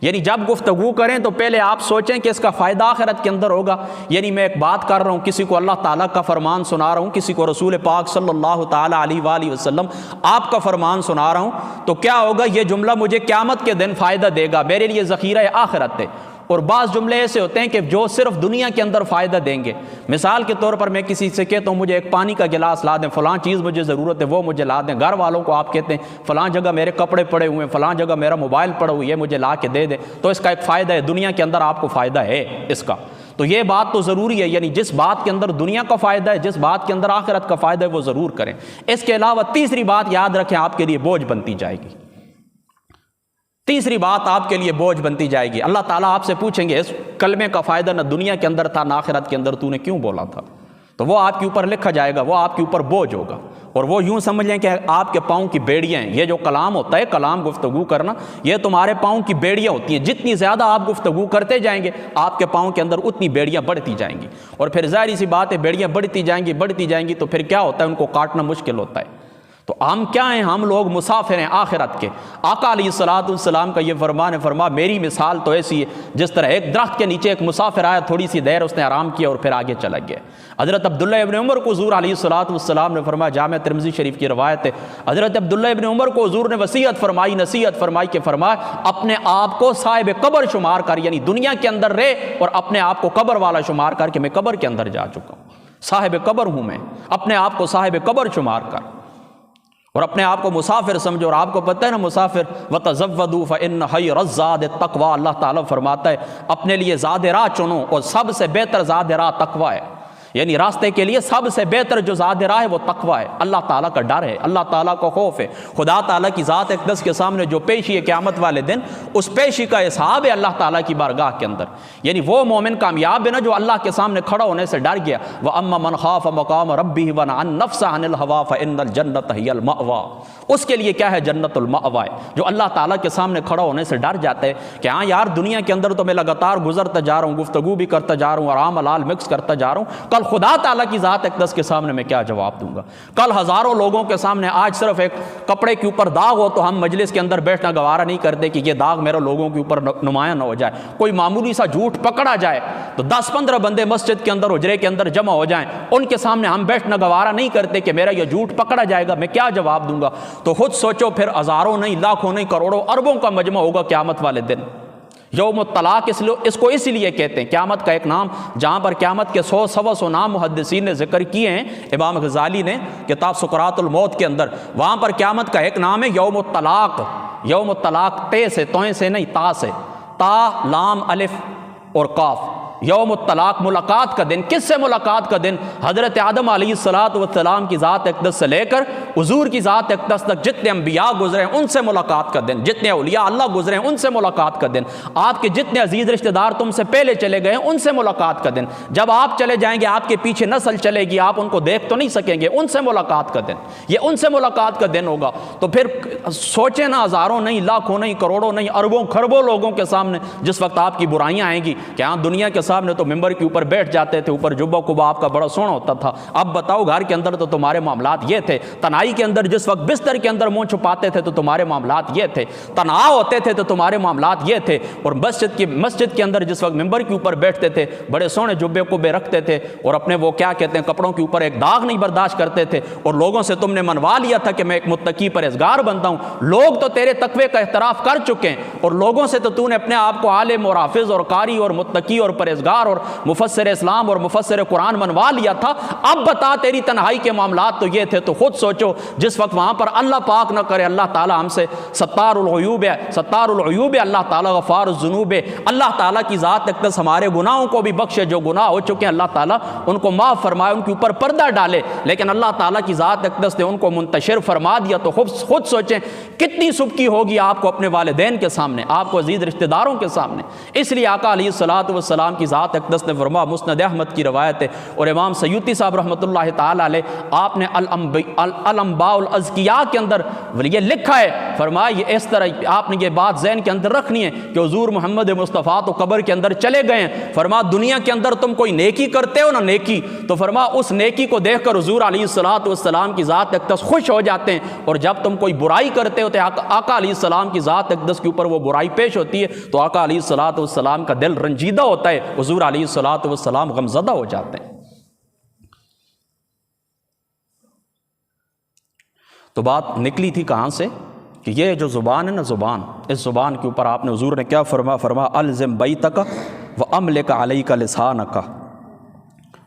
یعنی جب گفتگو کریں تو پہلے آپ سوچیں کہ اس کا فائدہ آخرت کے اندر ہوگا۔ یعنی میں ایک بات کر رہا ہوں، کسی کو اللہ تعالیٰ کا فرمان سنا رہا ہوں، کسی کو رسول پاک صلی اللہ تعالیٰ علیہ وآلہ وسلم آپ کا فرمان سنا رہا ہوں، تو کیا ہوگا، یہ جملہ مجھے قیامت کے دن فائدہ دے گا، میرے لیے ذخیرہ آخرت ہے۔ اور بعض جملے ایسے ہوتے ہیں کہ جو صرف دنیا کے اندر فائدہ دیں گے۔ مثال کے طور پر میں کسی سے کہتا ہوں مجھے ایک پانی کا گلاس لا دیں، فلاں چیز مجھے ضرورت ہے، وہ مجھے لا دیں۔ گھر والوں کو آپ کہتے ہیں فلاں جگہ میرے کپڑے پڑے ہوئے ہیں، فلاں جگہ میرا موبائل پڑا ہوا ہے، یہ مجھے لا کے دے دیں، تو اس کا ایک فائدہ ہے، دنیا کے اندر آپ کو فائدہ ہے اس کا، تو یہ بات تو ضروری ہے۔ یعنی جس بات کے اندر دنیا کا فائدہ ہے، جس بات کے اندر آخرت کا فائدہ ہے، وہ ضرور کریں۔ اس کے علاوہ تیسری بات یاد رکھیں، آپ کے لیے بوجھ بنتی جائے گی، تیسری بات آپ کے لیے بوجھ بنتی جائے گی۔ اللہ تعالیٰ آپ سے پوچھیں گے اس کلمے کا فائدہ نہ دنیا کے اندر تھا نہ آخرت کے اندر، تو نے کیوں بولا تھا؟ تو وہ آپ کے اوپر لکھا جائے گا، وہ آپ کے اوپر بوجھ ہوگا، اور وہ یوں سمجھ لیں کہ آپ کے پاؤں کی بیڑیاں ہیں۔ یہ جو کلام ہوتا ہے، کلام گفتگو کرنا، یہ تمہارے پاؤں کی بیڑیاں ہوتی ہیں، جتنی زیادہ آپ گفتگو کرتے جائیں گے آپ کے پاؤں کے اندر اتنی بیڑیاں بڑھتی جائیں گی، اور پھر ظاہری سی بات ہے بیڑیاں بڑھتی جائیں گی تو پھر کیا ہوتا ہے، ان کو کاٹنا مشکل ہوتا ہے۔ تو ہم کیا ہیں، ہم لوگ مسافر ہیں آخرت کے۔ آقا علیہ الصلوۃ والسلام کا یہ فرمان ہے، فرما میری مثال تو ایسی ہے جس طرح ایک درخت کے نیچے ایک مسافر آیا، تھوڑی سی دیر اس نے آرام کیا اور پھر آگے چلا گیا۔ حضرت عبداللہ ابن عمر کو حضور علیہ الصلوۃ والسلام نے فرمایا، جامع ترمذی شریف کی روایت ہے، حضرت عبداللہ ابن عمر کو حضور نے وصیت فرمائی، نصیحت فرمائی کہ فرمایا اپنے آپ کو صاحب قبر شمار کر، یعنی دنیا کے اندر رہ اور اپنے آپ کو قبر والا شمار کر کہ میں قبر کے اندر جا چکا ہوں، صاحب قبر ہوں میں، اپنے آپ کو صاحب قبر شمار کر، اور اپنے آپ کو مسافر سمجھو۔ اور آپ کو پتہ ہے نا مسافر، وَتَزَوَّدُوا فَإِنَّ خَيْرَ الزَّادِ التَّقْوَىٰ، اللہ تعالیٰ فرماتا ہے اپنے لیے زاد راہ چنو، اور سب سے بہتر زاد راہ تقویٰ ہے، یعنی راستے کے لیے سب سے بہتر جو زاد راہ ہے وہ تقویٰ ہے، اللہ تعالیٰ کا ڈر ہے، اللہ تعالیٰ کا خوف ہے، خدا تعالیٰ کی ذات اقدس کے سامنے جو پیشی ہے قیامت والے دن، اس پیشی کا حساب ہے اللہ تعالیٰ کی بارگاہ کے اندر۔ یعنی وہ مومن کامیاب ہے نا جو اللہ کے سامنے کھڑا ہونے سے ڈر گیا۔ وَأَمَّا مَنْ خَافَ مَقَامَ رَبِّهِ وَنَهَا النَّفْسَ عَنِ الْهَوَىٰ فَإِنَّ الْجَنَّةَ هِيَ الْمَأْوَىٰ، اس کے لیے کیا ہے، جنت المأویٰ ہے، جو اللہ تعالیٰ کے سامنے کھڑا ہونے سے ڈر جاتا ہے کہ ہاں یار دنیا کے اندر تو میں لگاتار گزرتا جا رہا ہوں، گفتگو بھی کرتا جا رہا ہوں، آرام حلال مکس کرتا جا رہا ہوں، کل خدا تعالیٰ کی ذات اقدس کے سامنے میں کیا جواب دوں گا؟ کل ہزاروں لوگوں کے سامنے، آج صرف ایک کپڑے کے اوپر داغ ہو تو ہم مجلس کے اندر بیٹھنا گوارا نہیں کرتے کہ یہ داغ میرا لوگوں کے اوپر نمایاں نہ ہو جائے۔ کوئی معمولی سا جھوٹ پکڑا جائے تو 10-15 بندے مسجد کے اندر حجرے کے اندر جمع ہو جائیں، ان کے سامنے ہم بیٹھنا گوارا نہیں کرتے کہ میرا یہ جھوٹ پکڑا جائے گا، میں کیا جواب دوں گا؟ تو خود سوچو، پھر ہزاروں نہیں، لاکھوں نہیں، کروڑوں اربوں کا مجمع ہوگا قیامت والے دن۔ یوم الطلاق اس کو اس لیے کہتے ہیں، قیامت کا ایک نام جہاں پر قیامت کے 100-125 نام محدثین نے ذکر کیے ہیں، امام غزالی نے کتاب سقراط الموت کے اندر، وہاں پر قیامت کا ایک نام ہے یوم الطلاق۔ یوم الطلاق تے سے، توئیں سے نہیں، تا سے، تا لام الف اور قاف، یوم الطلاق ملاقات کا دن۔ کس سے ملاقات کا دن؟ حضرت آدم علیہ السلام کی ذات اقدس سے لے کر حضور کی ذات اقدس تک جتنے انبیاء گزرے ہیں ان سے ملاقات کا دن، جتنے اولیاء اللہ گزرے ہیں ان سے ملاقات کا دن، آپ کے جتنے عزیز رشتہ دار تم سے پہلے چلے گئے ہیں ان سے ملاقات کا دن، جب آپ چلے جائیں گے آپ کے پیچھے نسل چلے گی، آپ ان کو دیکھ تو نہیں سکیں گے، ان سے ملاقات کا دن، یہ ان سے ملاقات کا دن ہوگا۔ تو پھر سوچیں نا، ہزاروں نہیں، لاکھوں نہیں، کروڑوں نہیں، اربوں کھربوں لوگوں کے سامنے جس وقت آپ کی برائیاں آئیں گی کہ ہاں دنیا کے سامنے تو ممبر کے اوپر بیٹھ جاتے تھے، اوپر جبہ کبا آپ کا بڑا سونا ہوتا تھا، اب بتاؤ گھر کے اندر تو تمہارے معاملات یہ تھے، تنہائی کے اندر جس وقت بستر کے اندر منہ چھپاتے تھے تو تمہارے معاملات یہ تھے، تنہا ہوتے تھے تو تمہارے معاملات یہ تھے، اور مسجد کے اندر جس وقت ممبر کے اوپر بیٹھتے تھے بڑے سونے جبے کبے رکھتے تھے اور اپنے وہ کیا کہتے ہیں کپڑوں کے اوپر ایک داغ نہیں برداشت کرتے تھے، اور لوگوں سے تم نے منوا لیا تھا کہ میں ایک متقی پرہیزگار بنتا ہوں، لوگ تو تیرے تقوی کا اعتراف کر چکے ہیں، اور لوگوں سے تو نے اپنے آپ کو عالم اور حافظ اور قاری اور متقی اور پرہیزگار اور مفسر اسلام اور مفسر قرآن منوا لیا تھا، اب بتا تیری تنہائی کے معاملات تو یہ تھے۔ تو خود سوچو جس وقت وہاں پر اللہ پاک نہ کرے اللہ تعالیٰ ہم سے ستار العیوب ہے، اللہ تعالیٰ غفار الذنوب ہے، اللہ تعالیٰ کی ذات اقدس ہمارے گناہوں کو بھی بخشے، جو گناہ ہو چکے ہیں اللہ تعالیٰ ان کو معاف فرمائے، ان کے اوپر پردہ ڈالے، لیکن اللہ تعالیٰ کی ذات اقدس نے ان کو منتشر فرما دیا۔ تو خود سوچیں کتنی سبکی ہوگی آپ کو اپنے والدین کے سامنے، آپ کو عزیز رشتہ داروں کے سامنے۔ اس لیے آقا علیہ السلام کی ذات اقدس نے فرمایا، مسند احمد کی روایت ہے اور امام سیوطی صاحب رحمۃ اللہ تعالی علیہ، آپ نے انباء الازکیاء کے اندر یہ لکھا ہے، فرمایا یہ اس طرح آپ نے یہ بات ذہن کے اندر رکھنی ہے کہ حضور محمد مصطفیٰ تو قبر کے اندر چلے گئے ہیں، فرمایا دنیا کے اندر تم کوئی نیکی کرتے ہو نا نیکی، تو فرمایا اس نیکی کو دیکھ کر حضور علیہ الصلوۃ والسلام کی ذات اقدس خوش ہو جاتے ہیں، اور جب تم کوئی برائی کرتے ہو تو آقا علیہ السلام کی ذات اقدس کے اوپر وہ برائی پیش ہوتی ہے تو آقا علیہ الصلوۃ والسلام کا دل رنجیدہ ہوتا ہے، حضور علیہ الصلوۃ والسلام غمزدہ ہو جاتے ہیں۔ تو بات نکلی تھی کہاں سے کہ یہ جو زبان ہے نا، زبان، اس زبان کے اوپر آپ نے حضور نے کیا فرمایا الزم بیتک واملک علیک لسانک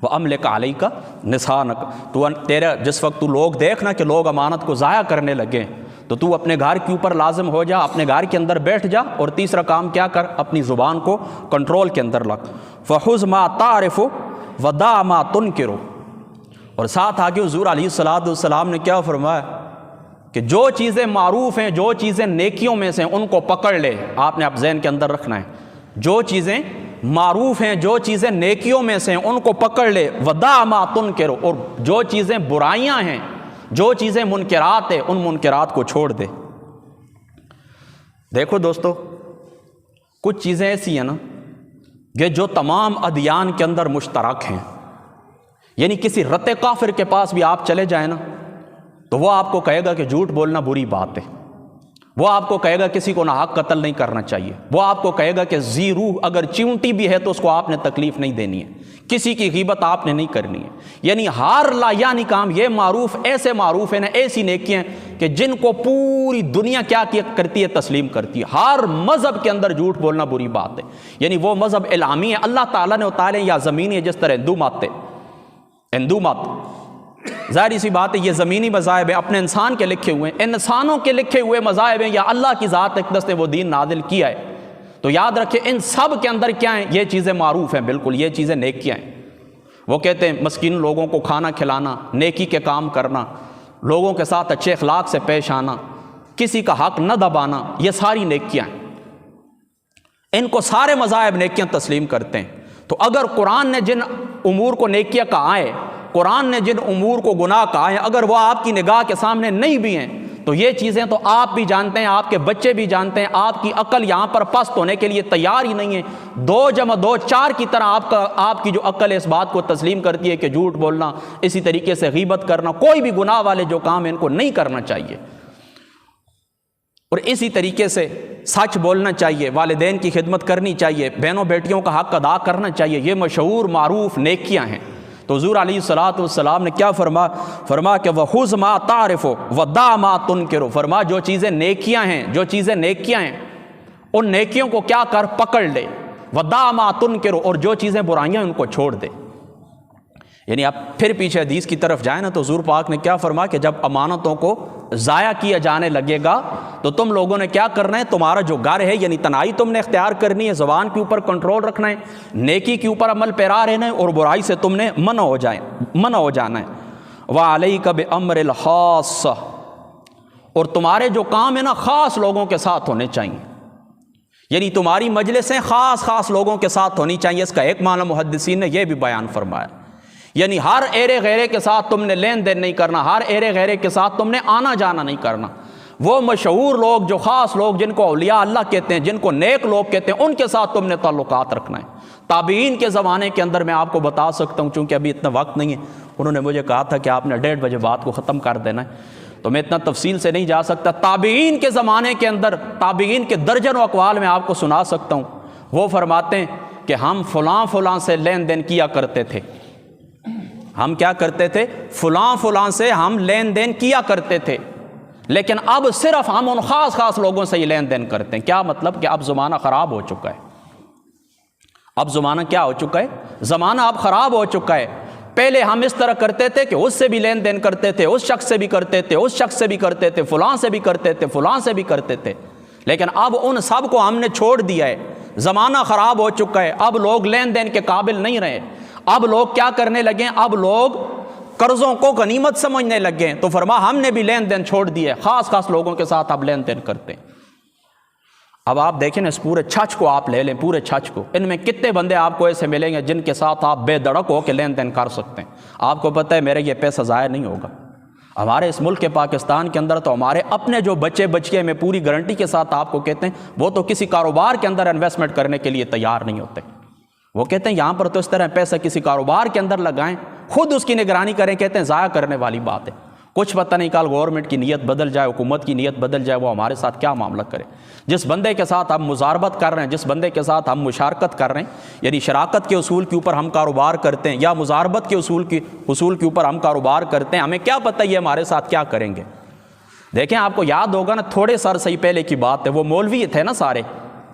واملک علیک لسانک، تو تیرا جس وقت تو لوگ دیکھنا کہ لوگ امانت کو ضائع کرنے لگے تو تو اپنے گھر کے اوپر لازم ہو جا، اپنے گھر کے اندر بیٹھ جا، اور تیسرا کام کیا کر، اپنی زبان کو کنٹرول کے اندر رکھ، فخذ ما تعرف ودع ما تنکر، اور ساتھ آگے حضور علیہ الصلوۃ والسلام نے کیا فرمایا کہ جو چیزیں معروف ہیں، جو چیزیں نیکیوں میں سے ان کو پکڑ لے، آپ نے اب ذہن کے اندر رکھنا ہے، جو چیزیں معروف ہیں، جو چیزیں نیکیوں میں سے ان کو پکڑ لے، ودع ما تنکر، اور جو چیزیں برائیاں ہیں، جو چیزیں منکرات ہیں، ان منکرات کو چھوڑ دے۔ دیکھو دوستو، کچھ چیزیں ایسی ہیں نا کہ جو تمام ادیان کے اندر مشترک ہیں، یعنی کسی رت کافر کے پاس بھی آپ چلے جائیں نا تو وہ آپ کو کہے گا کہ جھوٹ بولنا بری بات ہے، وہ آپ کو کہے گا کسی کو ناحق قتل نہیں کرنا چاہیے، وہ آپ کو کہے گا کہ ذی روح اگر چیونٹی بھی ہے تو اس کو آپ نے تکلیف نہیں دینی ہے، کسی کی غیبت آپ نے نہیں کرنی ہے، یعنی ہر لا یعنی کام یہ معروف، ایسے معروف ہیں نا، ایسی نیکیاں کہ جن کو پوری دنیا کیا کرتی ہے، تسلیم کرتی ہے۔ ہر مذہب کے اندر جھوٹ بولنا بری بات ہے، یعنی وہ مذہب الہامی ہے، اللہ تعالیٰ نے اتارے یا زمینی ہے، جس طرح ہندو مت ظاہری سی بات ہے، یہ زمینی مذاہب ہیں، اپنے انسان کے لکھے ہوئے ہیں، انسانوں کے لکھے ہوئے مذاہب ہیں، یا اللہ کی ذات اقدس نے وہ دین نازل کیا ہے، تو یاد رکھیں ان سب کے اندر کیا ہیں، یہ چیزیں معروف ہیں، بالکل یہ چیزیں نیکیاں ہیں۔ وہ کہتے ہیں مسکین لوگوں کو کھانا کھلانا، نیکی کے کام کرنا، لوگوں کے ساتھ اچھے اخلاق سے پیش آنا، کسی کا حق نہ دبانا، یہ ساری نیکیاں ہیں، ان کو سارے مذاہب نیکیاں تسلیم کرتے ہیں۔ تو اگر قرآن نے جن امور کو نیکیاں کہا ہے، قرآن نے جن امور کو گناہ کہا ہے، اگر وہ آپ کی نگاہ کے سامنے نہیں بھی ہیں تو یہ چیزیں تو آپ بھی جانتے ہیں، آپ کے بچے بھی جانتے ہیں، آپ کی عقل یہاں پر پست ہونے کے لیے تیار ہی نہیں ہے، 2 + 2 4 کی طرح آپ کی جو عقل ہے اس بات کو تسلیم کرتی ہے کہ جھوٹ بولنا، اسی طریقے سے غیبت کرنا، کوئی بھی گناہ والے جو کام ہیں ان کو نہیں کرنا چاہیے، اور اسی طریقے سے سچ بولنا چاہیے، والدین کی خدمت کرنی چاہیے، بہنوں بیٹیوں کا حق ادا کرنا چاہیے، یہ مشہور معروف نیکیاں ہیں۔ تو حضور علیہ الصلوۃ والسلام نے کیا فرمایا کہ وَخُذْ مَا تَعْرِفُ وَدَعْ مَا تُنْکِرُ، فرمایا جو چیزیں نیکیاں ہیں، جو چیزیں نیکیاں ہیں ان نیکیوں کو کیا کر، پکڑ لے، وَدَعْ مَا تُنْکِرُ، اور جو چیزیں برائیاں ان کو چھوڑ دے۔ یعنی آپ پھر پیچھے حدیث کی طرف جائیں نا تو حضور پاک نے کیا فرمایا کہ جب امانتوں کو ضائع کیا جانے لگے گا تو تم لوگوں نے کیا کرنا ہے، تمہارا جو گھر ہے یعنی تنہائی تم نے اختیار کرنی ہے، زبان کے اوپر کنٹرول رکھنا ہے، نیکی کے اوپر عمل پیرا رہنا ہے، اور برائی سے تم نے منع ہو جانا ہے۔ وَعَلَيْكَ بِأَمْرِ الْخَاصَّةِ، اور تمہارے جو کام ہے نا خاص لوگوں کے ساتھ ہونے چاہیے، یعنی تمہاری مجلسیں خاص لوگوں کے ساتھ ہونی چاہیے۔ اس کا ایک معنی محدثین نے یہ بھی بیان فرمایا، یعنی ہر ایرے غیرے کے ساتھ تم نے لین دین نہیں کرنا، ہر ایرے غیرے کے ساتھ تم نے آنا جانا نہیں کرنا۔ وہ مشہور لوگ، جو خاص لوگ جن کو اولیاء اللہ کہتے ہیں، جن کو نیک لوگ کہتے ہیں، ان کے ساتھ تم نے تعلقات رکھنا ہے۔ تابعین کے زمانے کے اندر میں آپ کو بتا سکتا ہوں، چونکہ ابھی اتنا وقت نہیں ہے، انہوں نے مجھے کہا تھا کہ آپ نے 1:30 بجے بات کو ختم کر دینا ہے، تو میں اتنا تفصیل سے نہیں جا سکتا۔ تابعین کے زمانے کے اندر، تابعین کے درجنوں اقوال میں آپ کو سنا سکتا ہوں۔ وہ فرماتے ہیں کہ ہم فلاں سے لین دین کیا کرتے تھے، ہم کیا کرتے تھے، فلاں سے ہم لین دین کیا کرتے تھے، لیکن اب صرف ہم ان خاص لوگوں سے ہی لین دین کرتے ہیں۔ کیا مطلب کہ اب زمانہ خراب ہو چکا ہے، اب زمانہ کیا ہو چکا ہے، زمانہ اب خراب ہو چکا ہے۔ پہلے ہم اس طرح کرتے تھے کہ اس سے بھی لین دین کرتے تھے، اس شخص سے بھی کرتے تھے، اس شخص سے بھی کرتے تھے، فلاں سے بھی کرتے تھے، فلاں سے بھی کرتے تھے، لیکن اب ان سب کو ہم نے چھوڑ دیا ہے۔ زمانہ خراب ہو چکا ہے، اب لوگ لین دین کے قابل نہیں رہے، اب لوگ کیا کرنے لگے، اب لوگ قرضوں کو غنیمت سمجھنے لگے، تو فرما ہم نے بھی لین دین چھوڑ دیا ہے، خاص لوگوں کے ساتھ اب لین دین کرتے ہیں۔ اب آپ دیکھیں نا، اس پورے چھچ کو آپ لے لیں، پورے چھچ کو، ان میں کتنے بندے آپ کو ایسے ملیں گے جن کے ساتھ آپ بے دڑک ہو کے لین دین کر سکتے ہیں۔ آپ کو پتہ ہے میرا یہ پیسہ ضائع نہیں ہوگا، ہمارے اس ملک کے پاکستان کے اندر تو ہمارے اپنے جو بچے بچیاں، میں پوری گارنٹی کے ساتھ آپ کو کہتے ہیں، وہ تو کسی کاروبار کے اندر انویسٹمنٹ کرنے کے لیے تیار نہیں ہوتے۔ وہ کہتے ہیں یہاں پر تو اس طرح پیسہ کسی کاروبار کے اندر لگائیں، خود اس کی نگرانی کریں، کہتے ہیں ضائع کرنے والی بات ہے۔ کچھ پتہ نہیں کل گورنمنٹ کی نیت بدل جائے، حکومت کی نیت بدل جائے، وہ ہمارے ساتھ کیا معاملہ کرے۔ جس بندے کے ساتھ ہم مزاربت کر رہے ہیں، جس بندے کے ساتھ ہم مشارکت کر رہے ہیں، یعنی شراکت کے اصول کے اوپر ہم کاروبار کرتے ہیں یا مزاربت کے اصول کے اوپر ہم کاروبار کرتے ہیں، ہمیں کیا پتہ یہ ہمارے ساتھ کیا کریں گے۔ دیکھیں آپ کو یاد ہوگا نا، تھوڑے سر صحیح پہلے کی بات ہے، وہ مولوی تھے نا سارے،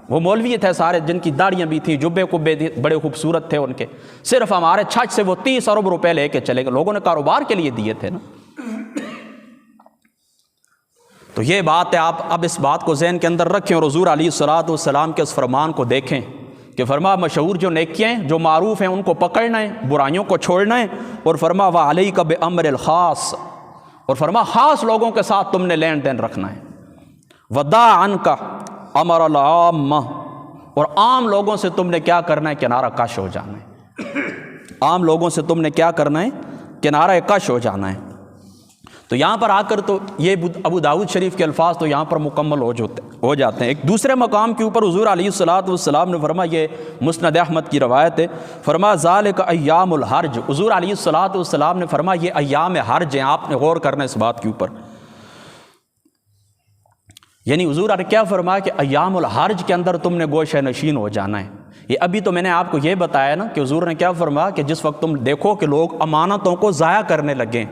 وہ مولوی تھے سارے، جن کی داڑیاں بھی تھیں، جبے کبے تھے، بڑے خوبصورت تھے ان کے، صرف ہمارے چھچ سے وہ 30 ارب روپے لے کے چلے گئے، لوگوں نے کاروبار کے لیے دیے تھے نا۔ تو یہ بات ہے، آپ اب اس بات کو ذہن کے اندر رکھیں اور حضور علیہ الصلوۃ والسلام کے اس فرمان کو دیکھیں کہ فرما مشہور جو نیکیاں ہیں، جو معروف ہیں، ان کو پکڑنا ہے، برائیوں کو چھوڑنا ہے، اور فرما وعلیک بامر الخاص، اور فرما خاص لوگوں کے ساتھ تم نے لین دین رکھنا ہے، ودع عنک امر العامہ، اور عام لوگوں سے تم نے کیا کرنا ہے، کنارہ کش ہو جانا ہے۔ عام لوگوں سے تم نے کیا کرنا ہے، کنارہ کش ہو جانا ہے۔ تو یہاں پر آ کر تو یہ ابو داؤد شریف کے الفاظ تو یہاں پر مکمل ہو جاتے ہیں۔ ایک دوسرے مقام کے اوپر حضور علیہ الصلوۃ والسلام نے فرمایا، یہ مسند احمد کی روایت ہے، فرمایا ذالک ایام الحرج، حضور علیہ الصلوۃ والسلام نے فرمایا یہ ایام حرج ہیں، آپ نے غور کرنا اس بات کے اوپر۔ یعنی حضور نے کیا فرمایا کہ ایام الحرج کے اندر تم نے گوشہ نشین ہو جانا ہے۔ یہ ابھی تو میں نے آپ کو یہ بتایا نا کہ حضور نے کیا فرمایا کہ جس وقت تم دیکھو کہ لوگ امانتوں کو ضائع کرنے لگے،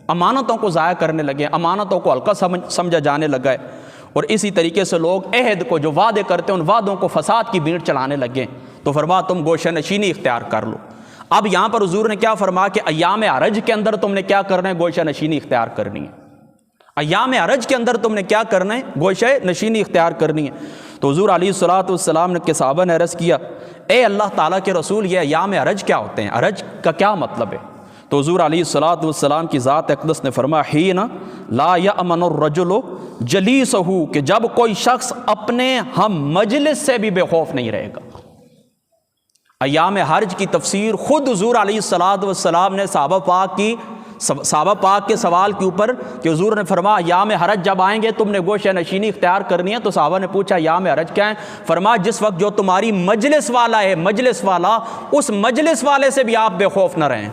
امانتوں کو ضائع کرنے لگے، امانتوں کو ہلکا سمجھا جانے لگا ہے، اور اسی طریقے سے لوگ عہد کو، جو وعدے کرتے ہیں، ان وعدوں کو فساد کی بھیڑ چلانے لگے، تو فرمایا تم گوشہ نشینی اختیار کر لو۔ اب یہاں پر حضور نے کیا فرمایا کہ ایام حرج کے اندر تم نے کیا کرنا ہے، گوشہ نشینی اختیار کرنی ہے۔ ایام حرج کے اندر تم نے کیا کرنا ہے، گوشہ نشینی اختیار کرنی ہے۔ تو حضور علیہ الصلوۃ والسلام نے کے صحابہ نے عرض کیا، اے اللہ تعالیٰ کے رسول، یہ ایام حرج کیا ہوتے ہیں، حرج کا کیا مطلب ہے؟ تو حضور علیہ الصلوۃ والسلام کی ذات اقدس نے فرمایا، حین لا یأمن الرجل جلیسہ، کہ جب کوئی شخص اپنے ہم مجلس سے بھی بے خوف نہیں رہے گا۔ ایام حرج کی تفسیر خود حضور علیہ الصلوۃ والسلام نے صحابہ پاک کے سوال کے اوپر کہ حضور نے فرمایا ایام حرج جب آئیں گے تم نے گوشہ نشینی اختیار کرنی ہے، تو صحابہ نے پوچھا ایام حرج کیا ہے؟ فرمایا جس وقت جو تمہاری مجلس والا ہے، مجلس والا، اس مجلس والے سے بھی آپ بے خوف نہ رہیں۔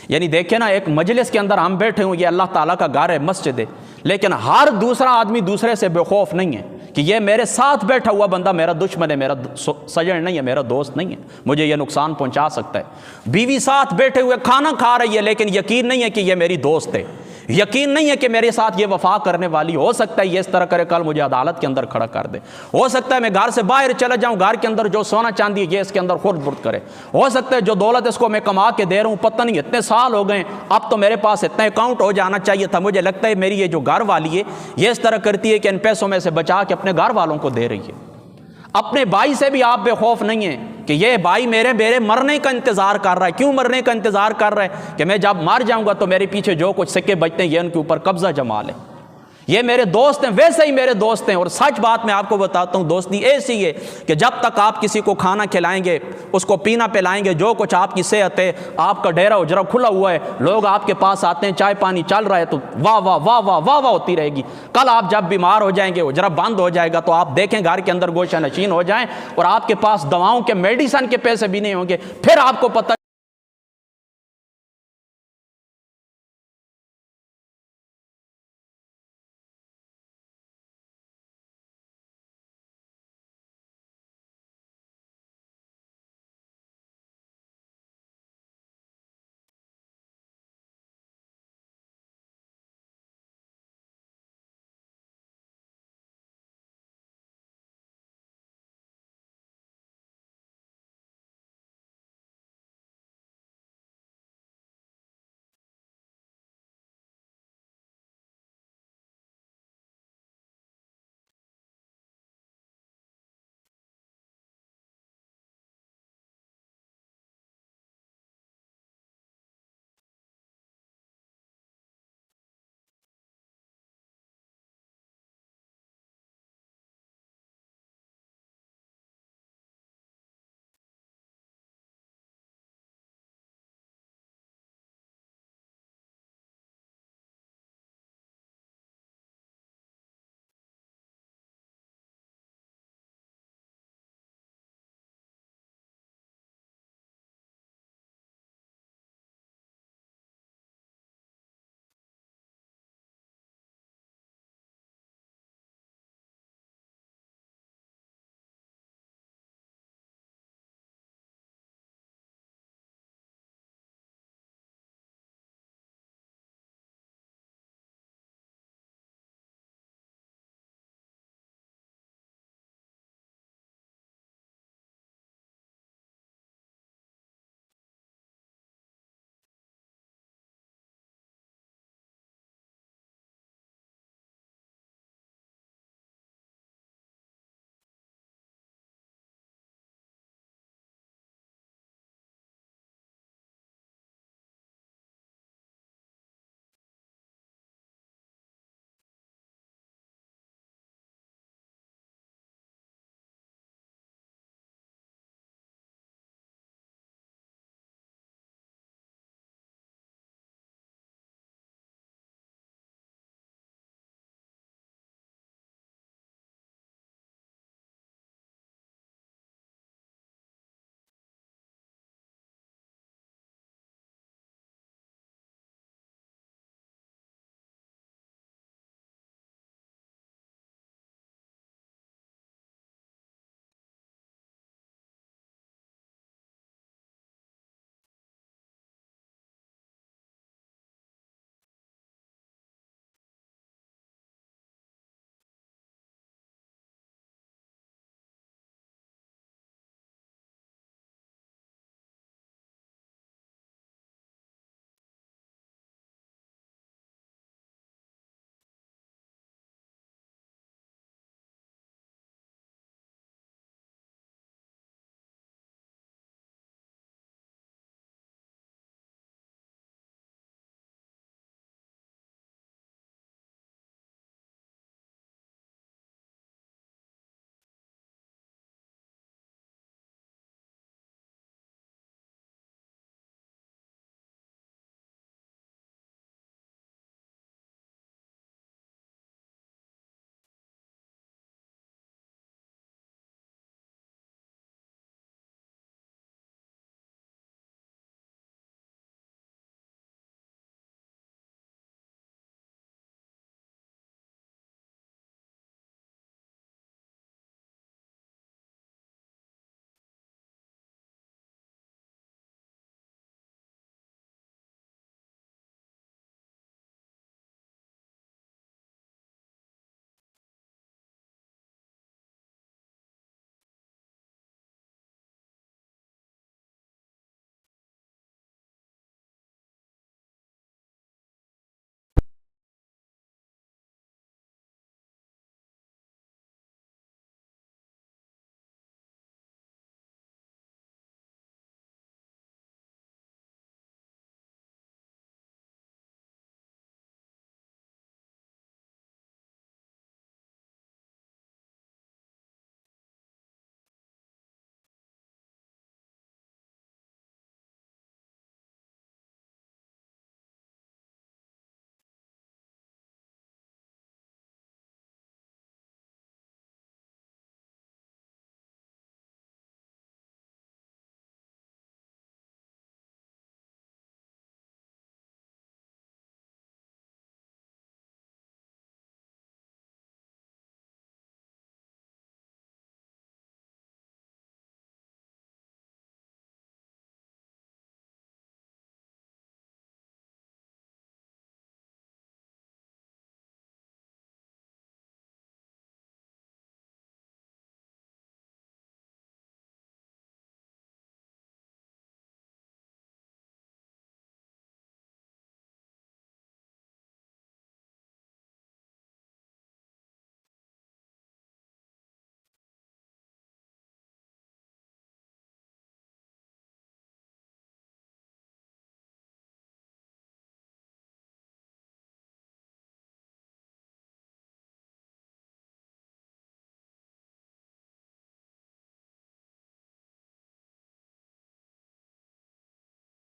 یعنی دیکھیں نا، ایک مجلس کے اندر ہم بیٹھے ہوں، یہ اللہ تعالیٰ کا گھر ہے، مسجد ہے، لیکن ہر دوسرا آدمی دوسرے سے بے خوف نہیں ہے کہ یہ میرے ساتھ بیٹھا ہوا بندہ میرا دشمن ہے، میرا سجن نہیں ہے، میرا دوست نہیں ہے، مجھے یہ نقصان پہنچا سکتا ہے۔ بیوی ساتھ بیٹھے ہوئے کھانا کھا رہی ہے، لیکن یقین نہیں ہے کہ یہ میری دوست ہے، یقین نہیں ہے کہ میرے ساتھ یہ وفا کرنے والی، ہو سکتا ہے یہ اس طرح کرے کل مجھے عدالت کے اندر کھڑا کر دے، ہو سکتا ہے میں گھر سے باہر چلا جاؤں، گھر کے اندر جو سونا چاندی یہ اس کے اندر خورد برد کرے، ہو سکتا ہے جو دولت اس کو میں کما کے دے رہا ہوں، پتہ نہیں اتنے سال ہو گئے، اب تو میرے پاس اتنا اکاؤنٹ ہو جانا چاہیے تھا، مجھے لگتا ہے میری یہ جو گھر والی ہے یہ اس طرح کرتی ہے کہ ان پیسوں میں سے بچا کے اپنے گھر والوں کو دے رہی ہے۔ اپنے بھائی سے بھی آپ بے خوف نہیں ہیں کہ یہ بھائی میرے مرنے کا انتظار کر رہا ہے۔ کیوں مرنے کا انتظار کر رہا ہے؟ کہ میں جب مر جاؤں گا تو میرے پیچھے جو کچھ سکے بچتے ہیں یہ ان کے اوپر قبضہ جما لے، یہ میرے دوست ہیں، ویسے ہی میرے دوست ہیں۔ اور سچ بات میں آپ کو بتاتا ہوں، دوستی ایسی ہے کہ جب تک آپ کسی کو کھانا کھلائیں گے، اس کو پینا پلائیں گے، جو کچھ آپ کی صحت ہے، آپ کا ڈیرا اجرا کھلا ہوا ہے، لوگ آپ کے پاس آتے ہیں، چائے پانی چل رہا ہے تو واہ واہ واہ واہ واہ واہ ہوتی رہے گی۔ کل آپ جب بیمار ہو جائیں گے، اجرا بند ہو جائے گا، تو آپ دیکھیں گھر کے اندر گوشہ نشین ہو جائیں اور آپ کے پاس دواؤں کے میڈیسن کے پیسے بھی نہیں ہوں گے، پھر آپ کو پتہ